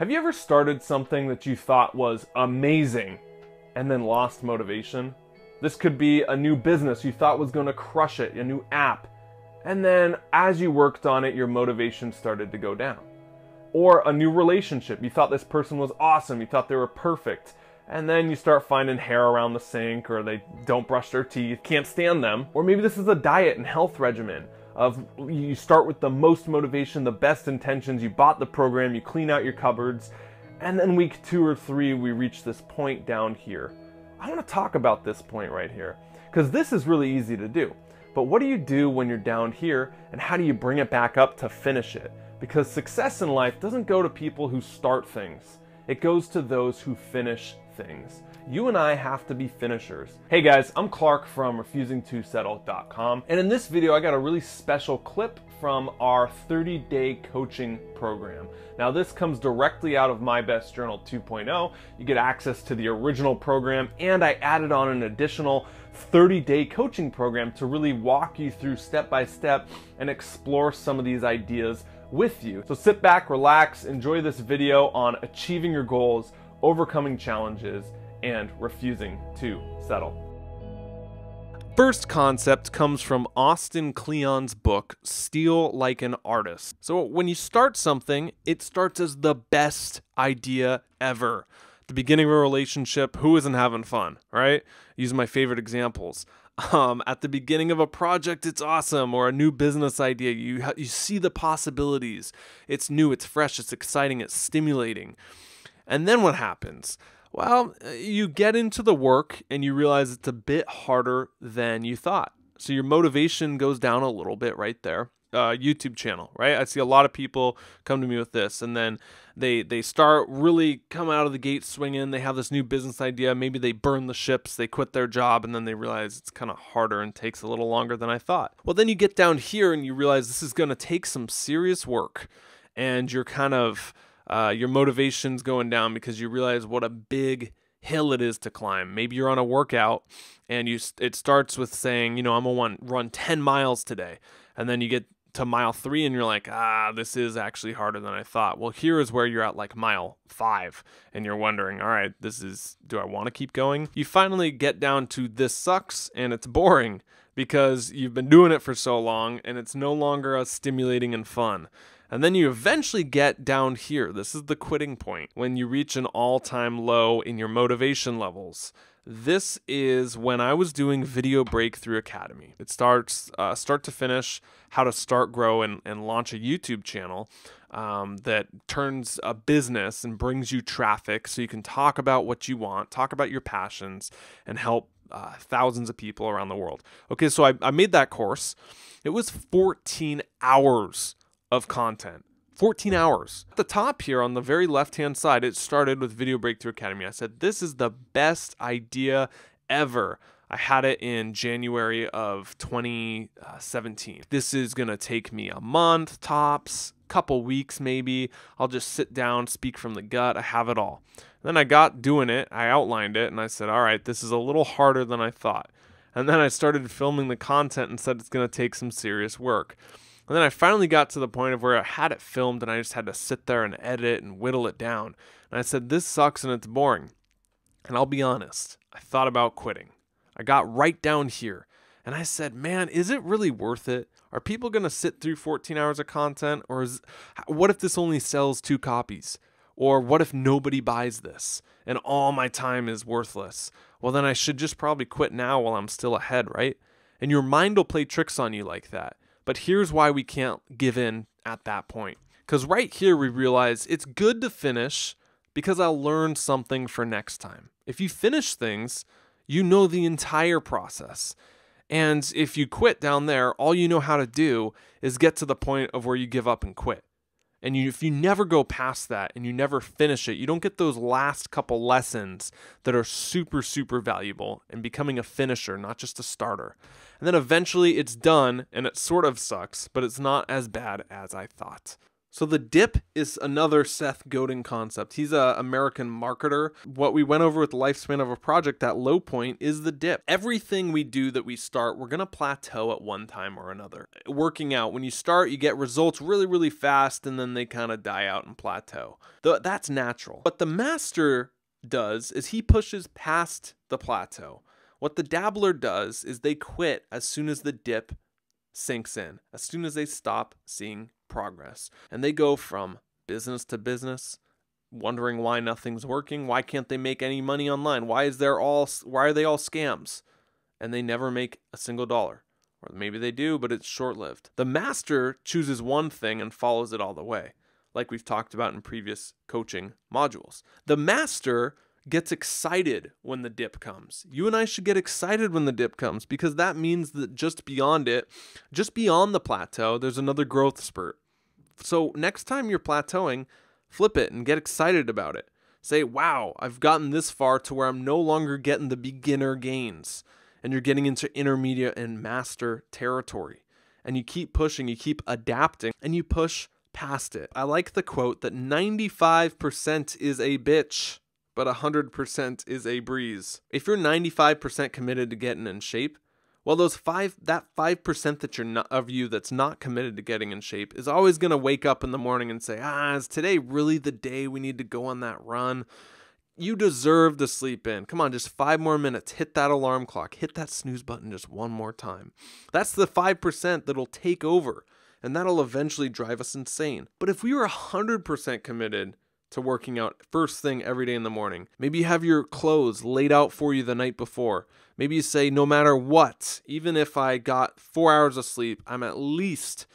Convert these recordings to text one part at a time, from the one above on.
Have you ever started something that you thought was amazing and then lost motivation? This could be a new business you thought was going to crush it, a new app, and then as you worked on it, your motivation started to go down. Or a new relationship. You thought this person was awesome, you thought they were perfect, and then you start finding hair around the sink, or they don't brush their teeth, can't stand them. Or maybe this is a diet and health regimen of you start with the most motivation, the best intentions, you bought the program, you clean out your cupboards, and then week 2 or 3 we reach this point down here. I want to talk about this point right here, because this is really easy to do. But what do you do when you're down here, and how do you bring it back up to finish it? Because success in life doesn't go to people who start things. It goes to those who finish things. You and I have to be finishers. Hey guys, I'm Clark from refusingtosettle.com, and in this video I got a really special clip from our 30-day coaching program. Now this comes directly out of MyBestJournal 2.0. You get access to the original program, and I added on an additional 30-day coaching program to really walk you through step by step and explore some of these ideas with you. So sit back, relax, enjoy this video on achieving your goals, overcoming challenges, and refusing to settle. First concept comes from Austin Kleon's book, Steal Like an Artist. So when you start something, it starts as the best idea ever. The beginning of a relationship, who isn't having fun, right? Using my favorite examples. At the beginning of a project, it's awesome, or a new business idea. You see the possibilities. It's new, it's fresh, it's exciting, it's stimulating. And then what happens? Well, you get into the work and you realize it's a bit harder than you thought. So your motivation goes down a little bit right there. YouTube channel, right? I see a lot of people come to me with this, and then they start really come out of the gate swinging. They have this new business idea. Maybe they burn the ships, they quit their job, and then they realize it's kind of harder and takes a little longer than I thought. Well, then you get down here and you realize this is going to take some serious work, and you're kind of your motivation's going down because you realize what a big hill it is to climb. Maybe you're on a workout and it starts with saying, you know, I'm gonna run 10 miles today, and then you get to mile 3 and you're like, this is actually harder than I thought. Well, here is where you're at like mile 5 and you're wondering, all right, do I want to keep going? You finally get down to this sucks and it's boring because you've been doing it for so long and it's no longer as stimulating and fun. And then you eventually get down here. This is the quitting point, when you reach an all-time low in your motivation levels. This is when I was doing Video Breakthrough Academy. It starts start to finish, how to start, grow, and launch a YouTube channel that turns a business and brings you traffic so you can talk about what you want, talk about your passions, and help thousands of people around the world. Okay, so I made that course. It was 14 hours of content. 14 hours. At the top here on the very left-hand side, it started with Video Breakthrough Academy. I said, this is the best idea ever. I had it in January of 2017. This is going to take me a month, tops, couple weeks maybe. I'll just sit down, speak from the gut. I have it all. And then I got doing it. I outlined it, and I said, all right, this is a little harder than I thought. And then I started filming the content and said it's going to take some serious work. And then I finally got to the point of where I had it filmed and I just had to sit there and edit it and whittle it down. And I said, this sucks and it's boring. And I'll be honest, I thought about quitting. I got right down here and I said, man, is it really worth it? Are people going to sit through 14 hours of content? Or what if this only sells 2 copies? Or what if nobody buys this and all my time is worthless? Well, then I should just probably quit now while I'm still ahead, right? And your mind will play tricks on you like that. But here's why we can't give in at that point. Because right here we realize it's good to finish because I'll learn something for next time. If you finish things, you know the entire process. And if you quit down there, all you know how to do is get to the point of where you give up and quit. And if you never go past that and you never finish it, you don't get those last couple lessons that are super, super valuable in becoming a finisher, not just a starter. And then eventually it's done and it sort of sucks, but it's not as bad as I thought. So the dip is another Seth Godin concept. He's an American marketer. What we went over with the lifespan of a project, that low point is the dip. Everything we do that we start, we're going to plateau at one time or another. Working out, when you start, you get results really, really fast, and then they kind of die out and plateau. That's natural. What the master does is he pushes past the plateau. What the dabbler does is they quit as soon as the dip sinks in, as soon as they stop seeing progress. And they go from business to business, wondering why nothing's working. Why can't they make any money online? Why are they all scams? And they never make a single dollar. Or maybe they do, but it's short-lived. The master chooses one thing and follows it all the way, like we've talked about in previous coaching modules. The master gets excited when the dip comes. You and I should get excited when the dip comes, because that means that just beyond it, just beyond the plateau, there's another growth spurt. So next time you're plateauing, flip it and get excited about it. Say, wow, I've gotten this far to where I'm no longer getting the beginner gains, and you're getting into intermediate and master territory. And you keep pushing, you keep adapting, and you push past it. I like the quote that 95% is a bitch, but 100% is a breeze. If you're 95% committed to getting in shape, well, that 5% that you're not, of you that's not committed to getting in shape is always going to wake up in the morning and say, is today really the day we need to go on that run? You deserve to sleep in. Come on, just 5 more minutes. Hit that alarm clock. Hit that snooze button just one more time. That's the 5% that'll take over, and that'll eventually drive us insane. But if we were 100% committed to working out first thing every day in the morning, maybe you have your clothes laid out for you the night before. Maybe you say, no matter what, even if I got 4 hours of sleep, I'm at least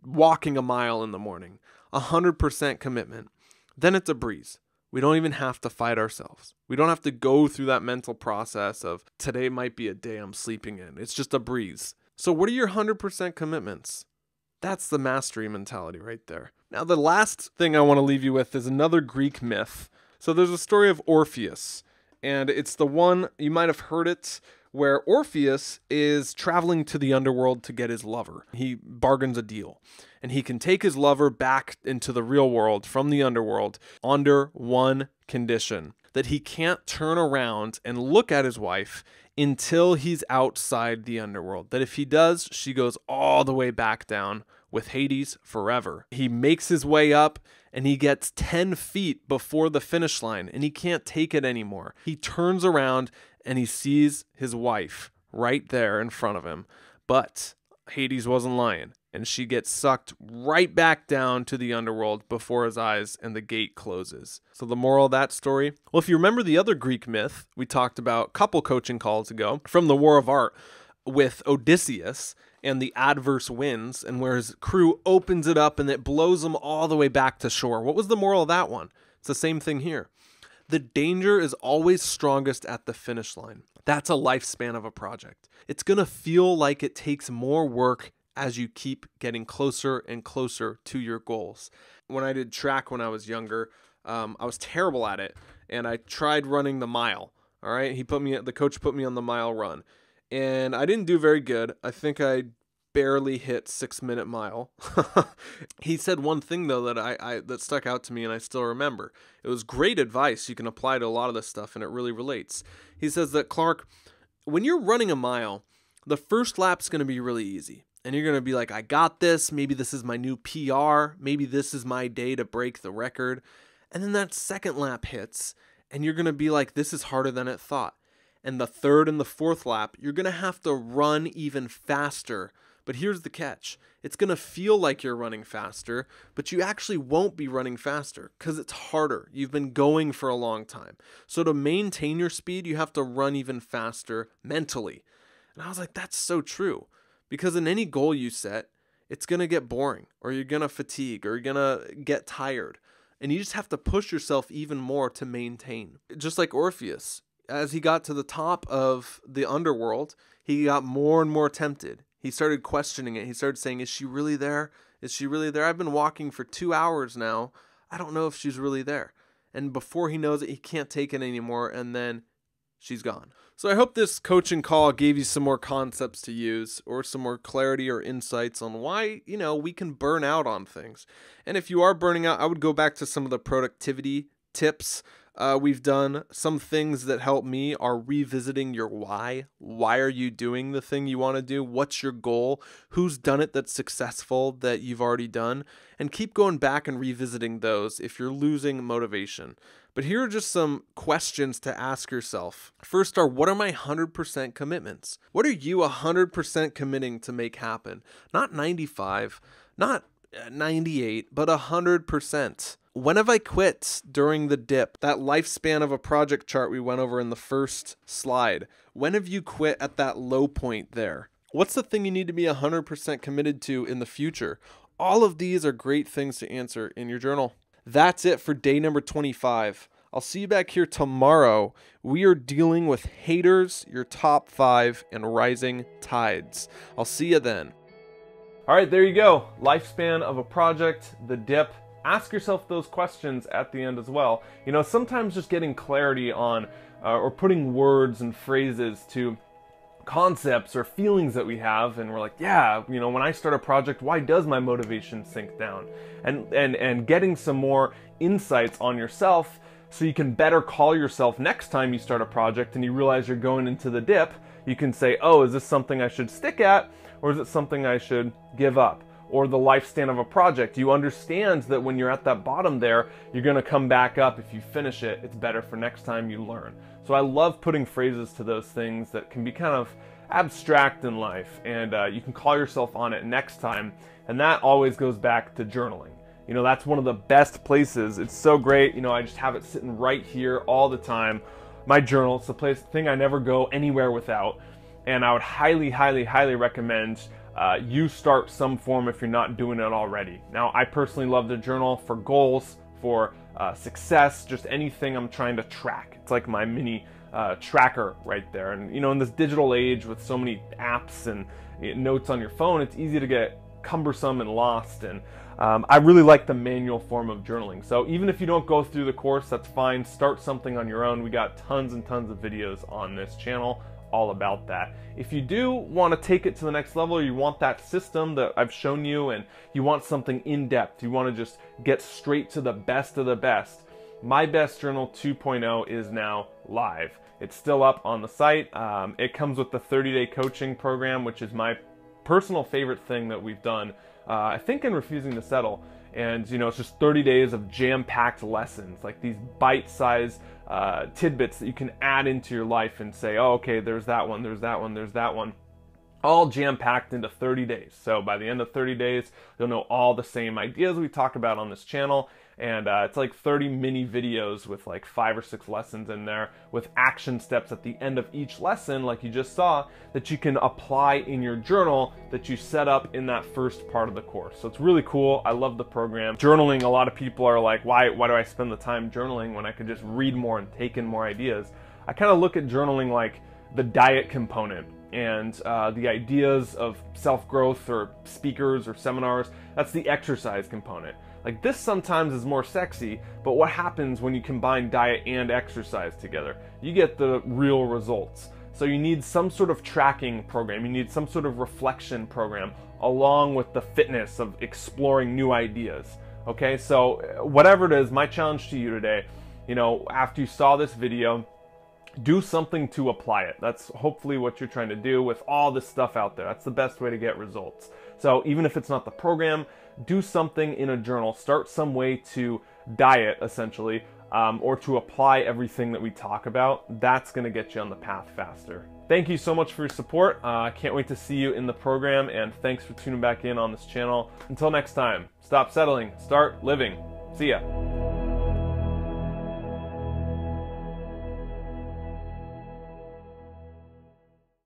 walking a mile in the morning. 100% commitment. Then it's a breeze. We don't even have to fight ourselves. We don't have to go through that mental process of today might be a day I'm sleeping in. It's just a breeze. So what are your 100% commitments? That's the mastery mentality right there. Now, the last thing I want to leave you with is another Greek myth. So there's a story of Orpheus, and it's the one, you might have heard it, where Orpheus is traveling to the underworld to get his lover. He bargains a deal, and he can take his lover back into the real world from the underworld under one condition, that he can't turn around and look at his wife until he's outside the underworld. That if he does, she goes all the way back down with Hades forever. He makes his way up, and he gets 10 feet before the finish line, and he can't take it anymore. He turns around and he sees his wife right there in front of him. But Hades wasn't lying, and she gets sucked right back down to the underworld before his eyes, and the gate closes. So the moral of that story? Well, if you remember the other Greek myth we talked about a couple coaching calls ago from the War of Art with Odysseus and the adverse winds, and where his crew opens it up and it blows them all the way back to shore. What was the moral of that one? It's the same thing here. The danger is always strongest at the finish line. That's a lifespan of a project. It's going to feel like it takes more work as you keep getting closer and closer to your goals. When I did track when I was younger, I was terrible at it, and I tried running the mile. All right, the coach put me on the mile run, and I didn't do very good. I think I barely hit 6-minute mile. He said one thing though that stuck out to me, and I still remember. It was great advice. You can apply to a lot of this stuff, and it really relates. He says that, Clark, when you're running a mile, the first lap's going to be really easy. And you're going to be like, I got this. Maybe this is my new PR. Maybe this is my day to break the record. And then that second lap hits, and you're going to be like, this is harder than it thought. And the third and the fourth lap, you're going to have to run even faster. But here's the catch. It's going to feel like you're running faster, but you actually won't be running faster because it's harder. You've been going for a long time. So to maintain your speed, you have to run even faster mentally. And I was like, that's so true. Because in any goal you set, it's going to get boring, or you're going to fatigue, or you're going to get tired. And you just have to push yourself even more to maintain. Just like Orpheus, as he got to the top of the underworld, he got more and more tempted. He started questioning it. He started saying, is she really there? Is she really there? I've been walking for 2 hours now. I don't know if she's really there. And before he knows it, he can't take it anymore. And then she's gone. So I hope this coaching call gave you some more concepts to use or some more clarity or insights on why, we can burn out on things. And if you are burning out, I would go back to some of the productivity tips we've done. Some things that help me are revisiting your why. Why are you doing the thing you want to do? What's your goal? Who's done it that's successful that you've already done? And keep going back and revisiting those if you're losing motivation. But here are just some questions to ask yourself. First are, what are my 100% commitments? What are you 100% committing to make happen? Not 95, not 98, but 100%. When have I quit during the dip? That lifespan of a project chart we went over in the first slide. When have you quit at that low point there? What's the thing you need to be 100% committed to in the future? All of these are great things to answer in your journal. That's it for day number 25. I'll see you back here tomorrow. We are dealing with haters, your top 5, and rising tides. I'll see you then. All right, there you go. Lifespan of a project, the dip. Ask yourself those questions at the end as well. Sometimes just getting clarity on or putting words and phrases to concepts or feelings that we have, and we're like, yeah, when I start a project, why does my motivation sink down? And getting some more insights on yourself so you can better call yourself next time you start a project and you realize you're going into the dip. You can say, oh, is this something I should stick at, or is it something I should give up? Or the lifespan of a project. You understand that when you're at that bottom there, you're going to come back up. If you finish it, it's better for next time you learn. So I love putting phrases to those things that can be kind of abstract in life, and you can call yourself on it next time. And that always goes back to journaling. That's one of the best places. It's so great. I just have it sitting right here all the time. My journal, it's the thing I never go anywhere without. And I would highly, highly, highly recommend you start some form if you're not doing it already. Now, I personally love to journal for goals, for success, just anything I'm trying to track. It's like my mini tracker right there. And in this digital age with so many apps and notes on your phone, it's easy to get cumbersome and lost. And I really like the manual form of journaling. So even if you don't go through the course, that's fine. Start something on your own. We got tons and tons of videos on this channel all about that. If you do want to take it to the next level, or you want that system that I've shown you, and you want something in depth, you want to just get straight to the best of the best, My Best Journal 2.0 is now live. It's still up on the site. It comes with the 30-day coaching program, which is my personal favorite thing that we've done, I think, in Refusing to Settle. And it's just 30 days of jam-packed lessons, like these bite-sized tidbits that you can add into your life and say, oh, okay, there's that one, there's that one, there's that one. All jam-packed into 30 days. So by the end of 30 days, you'll know all the same ideas we talk about on this channel. And it's like 30 mini videos with like 5 or 6 lessons in there with action steps at the end of each lesson, like you just saw, that you can apply in your journal that you set up in that first part of the course. So it's really cool. I love the program. Journaling, a lot of people are like, why do I spend the time journaling when I could just read more and take in more ideas? I kind of look at journaling like the diet component. And the ideas of self-growth or speakers or seminars, that's the exercise component. Like, this sometimes is more sexy, but what happens when you combine diet and exercise together? You get the real results. So you need some sort of tracking program, you need some sort of reflection program, along with the fitness of exploring new ideas. Okay, so whatever it is, my challenge to you today, after you saw this video, do something to apply it. That's hopefully what you're trying to do with all this stuff out there. That's the best way to get results. So even if it's not the program, do something in a journal. Start some way to diet, essentially, or to apply everything that we talk about. That's going to get you on the path faster. Thank you so much for your support. I can't wait to see you in the program, and thanks for tuning back in on this channel. Until next time, stop settling, start living. See ya.